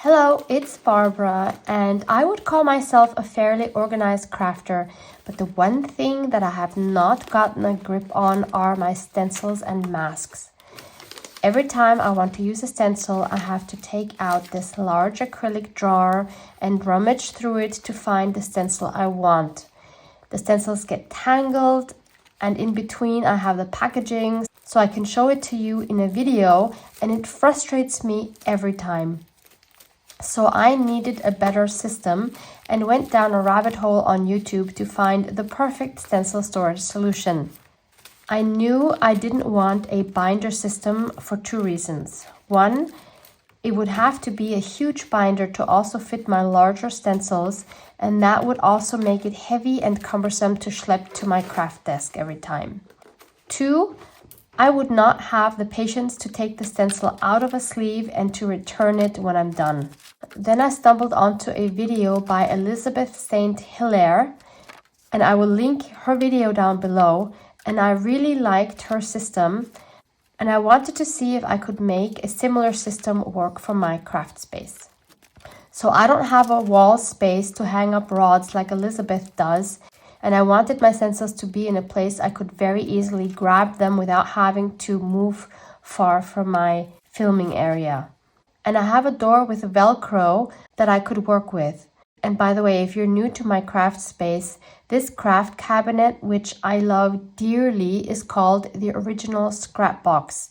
Hello, it's Barbara, and I would call myself a fairly organized crafter, but the one thing that I have not gotten a grip on are my stencils and masks. Every time I want to use a stencil, I have to take out this large acrylic drawer and rummage through it to find the stencil I want. The stencils get tangled, and in between I have the packaging, so I can show it to you in a video, and it frustrates me every time. So I needed a better system and went down a rabbit hole on YouTube to find the perfect stencil storage solution. I knew I didn't want a binder system for two reasons. One, it would have to be a huge binder to also fit my larger stencils, and that would also make it heavy and cumbersome to schlep to my craft desk every time. Two, I would not have the patience to take the stencil out of a sleeve and to return it when I'm done. Then I stumbled onto a video by Elizabeth St. Hilaire, and I will link her video down below, and I really liked her system, and I wanted to see if I could make a similar system work for my craft space. So I don't have a wall space to hang up rods like Elizabeth does, and I wanted my stencils to be in a place I could very easily grab them without having to move far from my filming area. And I have a door with Velcro that I could work with. And by the way, if you're new to my craft space, this craft cabinet, which I love dearly, is called the Original Scrap Box,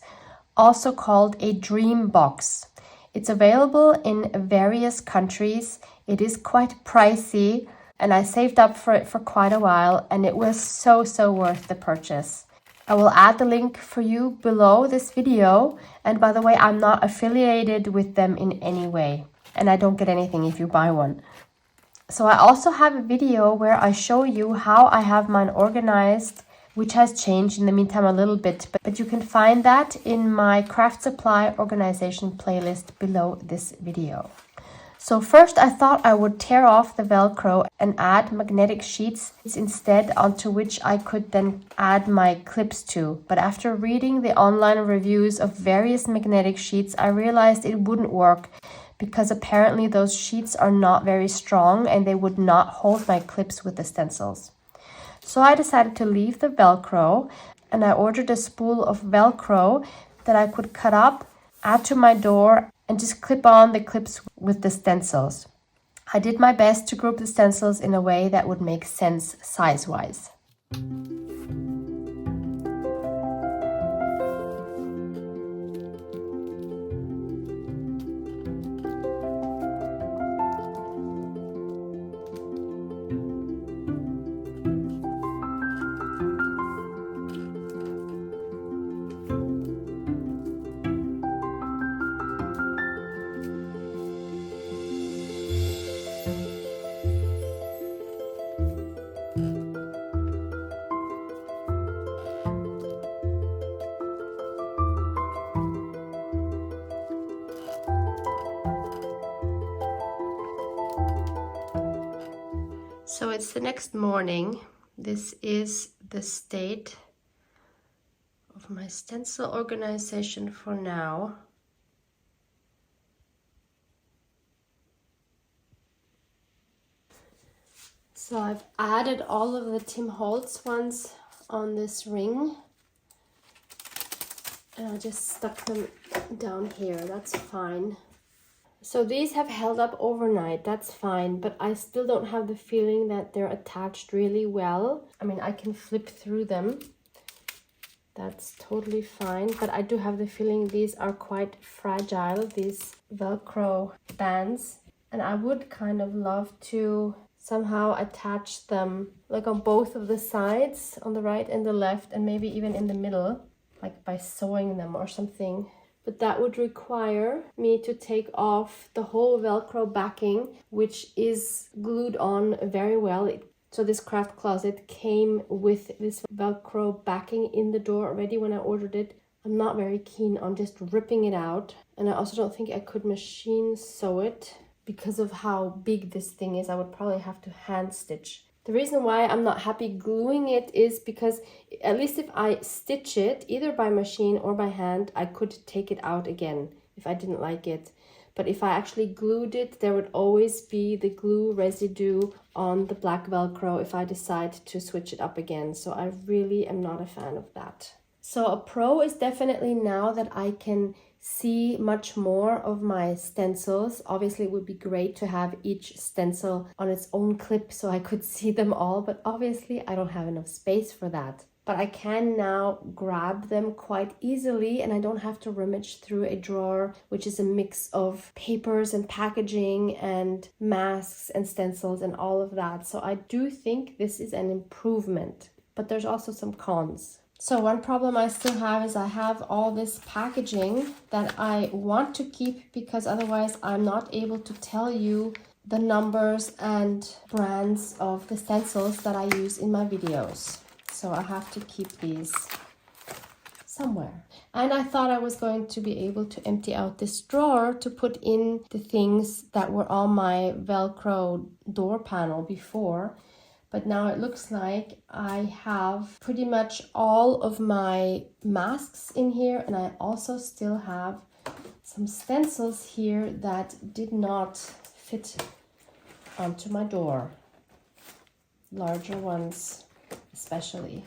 also called a Dream Box. It's available in various countries. It is quite pricey, and I saved up for it for quite a while, and it was so worth the purchase. I will add the link for you below this video, and by the way, I'm not affiliated with them in any way, and I don't get anything if you buy one. So I also have a video where I show you how I have mine organized, which has changed in the meantime a little bit, but you can find that in my craft supply organization playlist below this video. So first I thought I would tear off the Velcro and add magnetic sheets instead, onto which I could then add my clips to. But after reading the online reviews of various magnetic sheets, I realized it wouldn't work because apparently those sheets are not very strong and they would not hold my clips with the stencils. So I decided to leave the Velcro, and I ordered a spool of Velcro that I could cut up, add to my door, and just clip on the clips with the stencils. I did my best to group the stencils in a way that would make sense size-wise. So it's the next morning. This is the state of my stencil organization for now. So I've added all of the Tim Holtz ones on this ring, and I just stuck them down here. That's fine. So these have held up overnight, that's fine, but I still don't have the feeling that they're attached really well. I mean, I can flip through them. That's totally fine, but I do have the feeling these are quite fragile, these Velcro bands. And I would kind of love to somehow attach them like on both of the sides, on the right and the left, and maybe even in the middle, like by sewing them or something. But that would require me to take off the whole Velcro backing, which is glued on very well. So this craft closet came with this Velcro backing in the door already when I ordered it. I'm not very keen on just ripping it out. And I also don't think I could machine sew it because of how big this thing is. I would probably have to hand stitch. The reason why I'm not happy gluing it is because at least if I stitch it, either by machine or by hand, I could take it out again if I didn't like it. But if I actually glued it, there would always be the glue residue on the black Velcro if I decide to switch it up again. So I really am not a fan of that. So a pro is definitely now that I can see much more of my stencils. Obviously, it would be great to have each stencil on its own clip so I could see them all, but obviously I don't have enough space for that. But I can now grab them quite easily and I don't have to rummage through a drawer, which is a mix of papers and packaging and masks and stencils and all of that. So I do think this is an improvement, but there's also some cons. So one problem I still have is I have all this packaging that I want to keep because otherwise I'm not able to tell you the numbers and brands of the stencils that I use in my videos. So I have to keep these somewhere. And I thought I was going to be able to empty out this drawer to put in the things that were on my Velcro door panel before. But now it looks like I have pretty much all of my masks in here, and I also still have some stencils here that did not fit onto my door. Larger ones especially.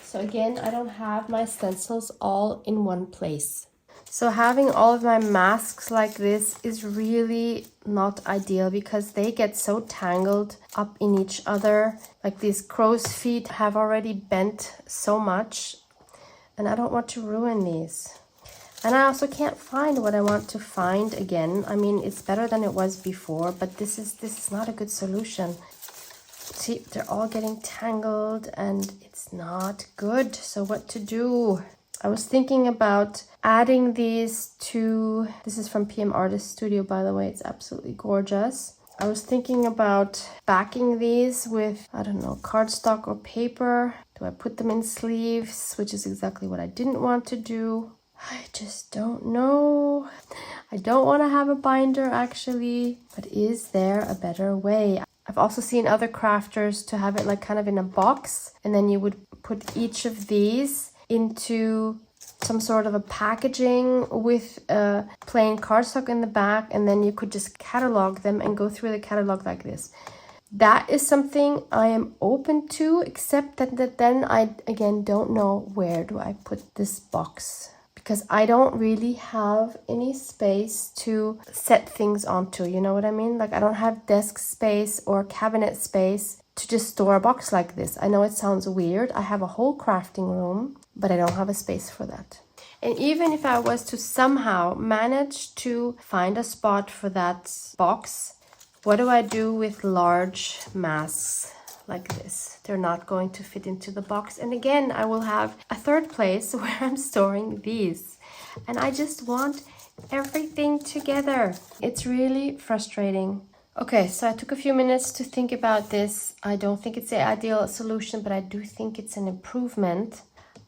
So again, I don't have my stencils all in one place. So having all of my masks like this is really not ideal because they get so tangled up in each other. Like these crow's feet have already bent so much and I don't want to ruin these. And I also can't find what I want to find again. I mean, it's better than it was before, but this is not a good solution. See, they're all getting tangled and it's not good. So what to do? I was thinking about adding these to, this is from PM Artist Studio, by the way, it's absolutely gorgeous. I was thinking about backing these with, I don't know, cardstock or paper. Do I put them in sleeves, which is exactly what I didn't want to do. I just don't know. I don't want to have a binder actually, but is there a better way? I've also seen other crafters to have it like kind of in a box, and then you would put each of these into some sort of a packaging with a plain cardstock in the back, and then you could just catalog them and go through the catalog like this. That is something I am open to, except that then I again don't know where do I put this box, because I don't really have any space to set things onto, you know what I mean? Like I don't have desk space or cabinet space to just store a box like this. I know it sounds weird. I have a whole crafting room, but I don't have a space for that. And even if I was to somehow manage to find a spot for that box, what do I do with large masks like this? They're not going to fit into the box. And again, I will have a third place where I'm storing these. And I just want everything together. It's really frustrating. Okay, so I took a few minutes to think about this. I don't think it's the ideal solution, but I do think it's an improvement.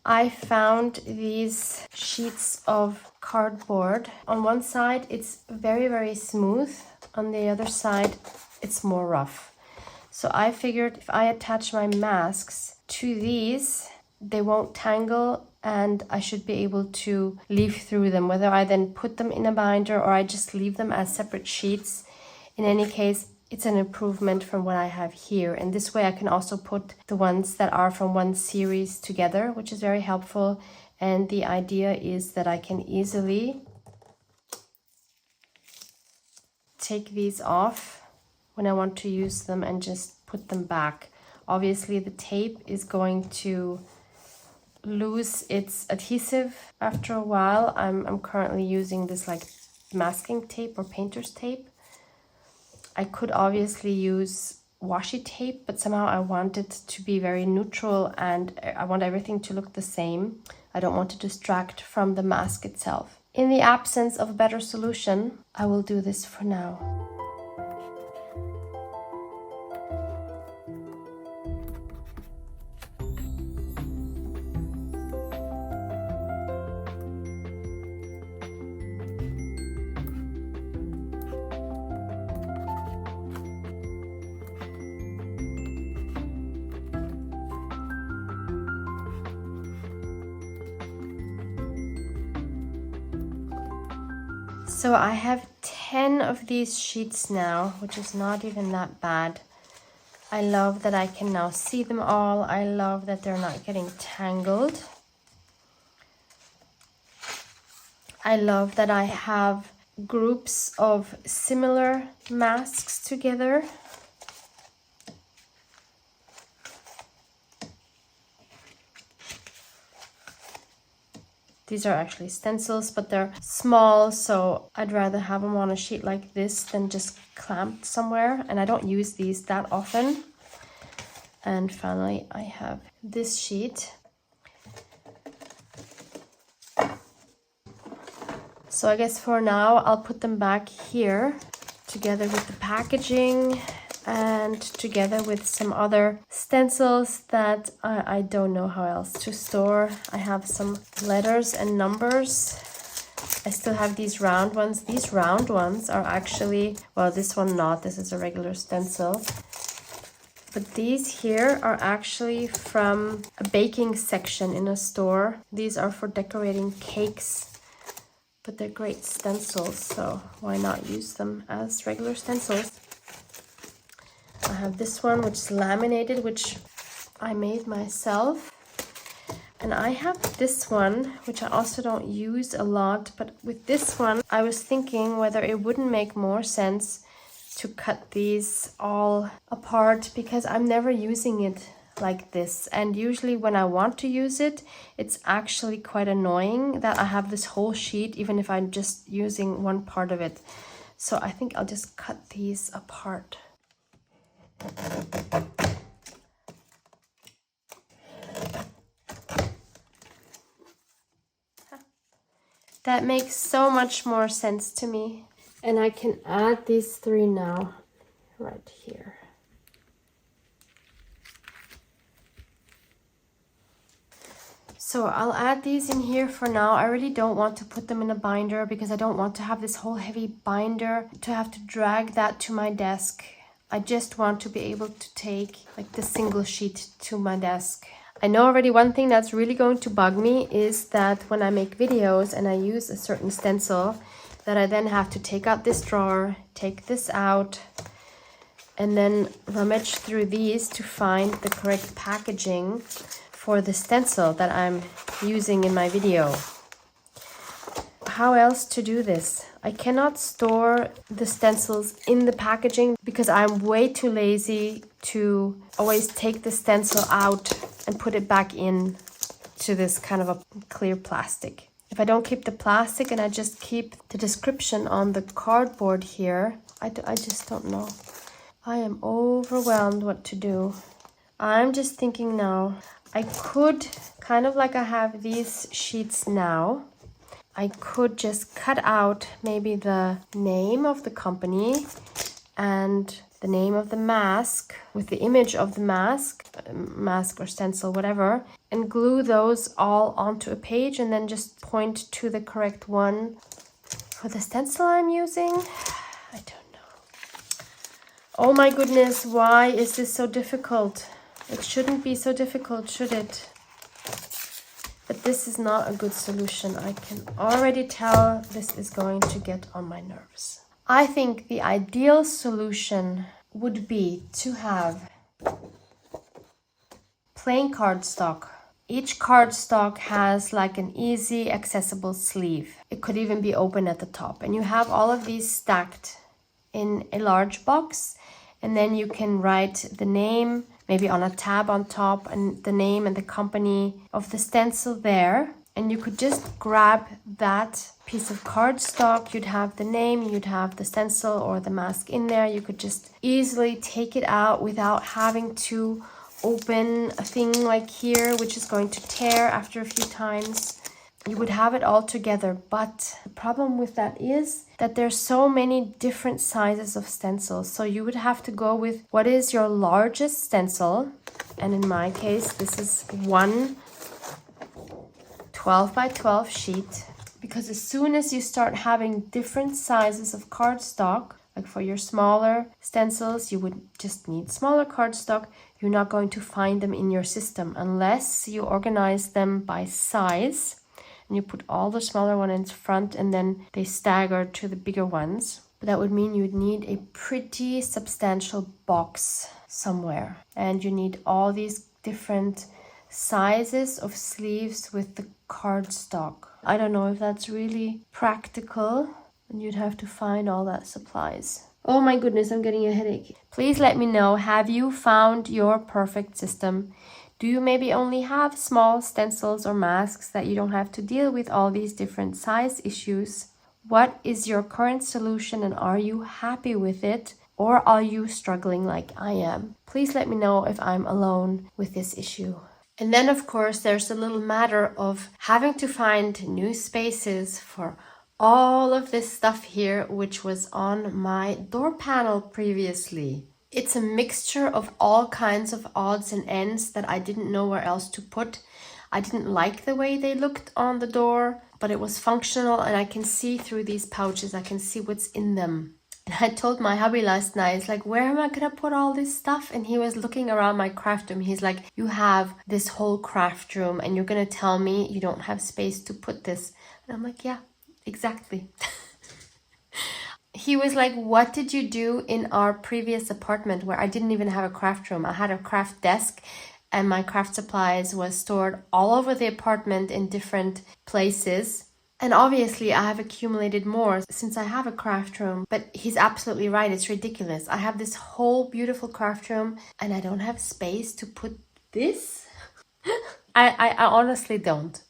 I found these sheets of cardboard. On one side, it's very, very smooth. On the other side, it's more rough. So I figured if I attach my masks to these, they won't tangle and I should be able to leaf through them, whether I then put them in a binder or I just leave them as separate sheets. In any case, it's an improvement from what I have here. And this way I can also put the ones that are from one series together, which is very helpful. And the idea is that I can easily take these off when I want to use them and just put them back. Obviously the tape is going to lose its adhesive after a while. I'm currently using this like masking tape or painter's tape. I could obviously use washi tape, but somehow I want it to be very neutral and I want everything to look the same. I don't want to distract from the mask itself. In the absence of a better solution, I will do this for now. So I have 10 of these sheets now, which is not even that bad. I love that I can now see them all. I love that they're not getting tangled. I love that I have groups of similar masks together. These are actually stencils, but they're small, so I'd rather have them on a sheet like this than just clamped somewhere. And I don't use these that often. And finally, I have this sheet. So I guess for now, I'll put them back here together with the packaging and together with some other stencils that I don't know how else to store. I have some letters and numbers. I still have these round ones. These round ones are actually, well, this one not, this is a regular stencil. But these here are actually from a baking section in a store. These are for decorating cakes, but they're great stencils, so why not use them as regular stencils? I have this one, which is laminated, which I made myself. And I have this one, which I also don't use a lot, but with this one, I was thinking whether it wouldn't make more sense to cut these all apart, because I'm never using it like this. And usually when I want to use it, it's actually quite annoying that I have this whole sheet, even if I'm just using one part of it. So I think I'll just cut these apart. That makes so much more sense to me. And I can add these three now, right here. So I'll add these in here for now. I really don't want to put them in a binder because I don't want to have this whole heavy binder to have to drag that to my desk. I just want to be able to take like the single sheet to my desk. I know already one thing that's really going to bug me is that when I make videos and I use a certain stencil, that I then have to take out this drawer, take this out, and then rummage through these to find the correct packaging for the stencil that I'm using in my video. How else to do this? I cannot store the stencils in the packaging because I'm way too lazy to always take the stencil out and put it back in to this kind of a clear plastic. If I don't keep the plastic and I just keep the description on the cardboard here, I just don't know. I am overwhelmed what to do. I'm just thinking now, I could, kind of like I have these sheets now, I could just cut out maybe the name of the company and the name of the mask with the image of the mask or stencil, whatever, and glue those all onto a page and then just point to the correct one for the stencil I'm using. I don't know. Oh my goodness, why is this so difficult? It shouldn't be so difficult, should it? But this is not a good solution. I can already tell this is going to get on my nerves. I think the ideal solution would be to have plain cardstock. Each cardstock has like an easy accessible sleeve. It could even be open at the top. And you have all of these stacked in a large box. And then you can write the name, maybe on a tab on top, and the name and the company of the stencil there. And you could just grab that piece of cardstock. You'd have the name, you'd have the stencil or the mask in there. You could just easily take it out without having to open a thing like here, which is going to tear after a few times. You would have it all together, but the problem with that is that there's so many different sizes of stencils. So you would have to go with what is your largest stencil. And in my case, this is one 12 by 12 sheet. Because as soon as you start having different sizes of cardstock, like for your smaller stencils, you would just need smaller cardstock. You're not going to find them in your system unless you organize them by size. and you put all the smaller one in front, and then they stagger to the bigger ones. But that would mean you'd need a pretty substantial box somewhere, and you need all these different sizes of sleeves with the cardstock. I don't know if that's really practical, and you'd have to find all that supplies. Oh my goodness, I'm getting a headache. Please let me know, have you found your perfect system? Do you maybe only have small stencils or masks that you don't have to deal with all these different size issues? What is your current solution, and are you happy with it? Or are you struggling like I am? Please let me know if I'm alone with this issue. And then, of course, there's the little matter of having to find new spaces for all of this stuff here, which was on my door panel previously. It's a mixture of all kinds of odds and ends that I didn't know where else to put. I didn't like the way they looked on the door, but it was functional, and I can see through these pouches. I can see what's in them. And I told my hubby last night, it's like, where am I gonna put all this stuff? And he was looking around my craft room. He's like, you have this whole craft room, and you're gonna tell me you don't have space to put this? And I'm like, yeah, exactly. He was like, what did you do in our previous apartment where I didn't even have a craft room? I had a craft desk, and my craft supplies was stored all over the apartment in different places. And obviously I have accumulated more since I have a craft room. But he's absolutely right, it's ridiculous. I have this whole beautiful craft room, and I don't have space to put this? I honestly don't.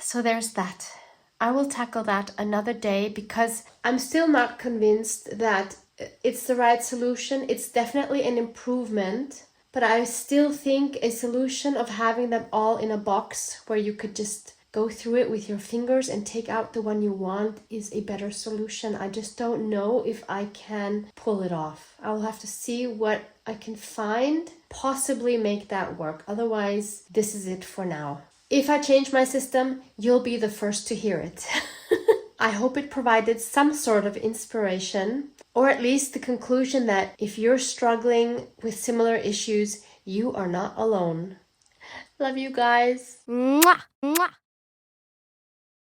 So there's that. I will tackle that another day, because I'm still not convinced that it's the right solution. It's definitely an improvement, but I still think a solution of having them all in a box where you could just go through it with your fingers and take out the one you want is a better solution. I just don't know if I can pull it off. I'll have to see what I can find, possibly make that work. Otherwise, this is it for now. If I change my system, you'll be the first to hear it. I hope it provided some sort of inspiration, or at least the conclusion that if you're struggling with similar issues, you are not alone. Love you guys. Mwah, mwah.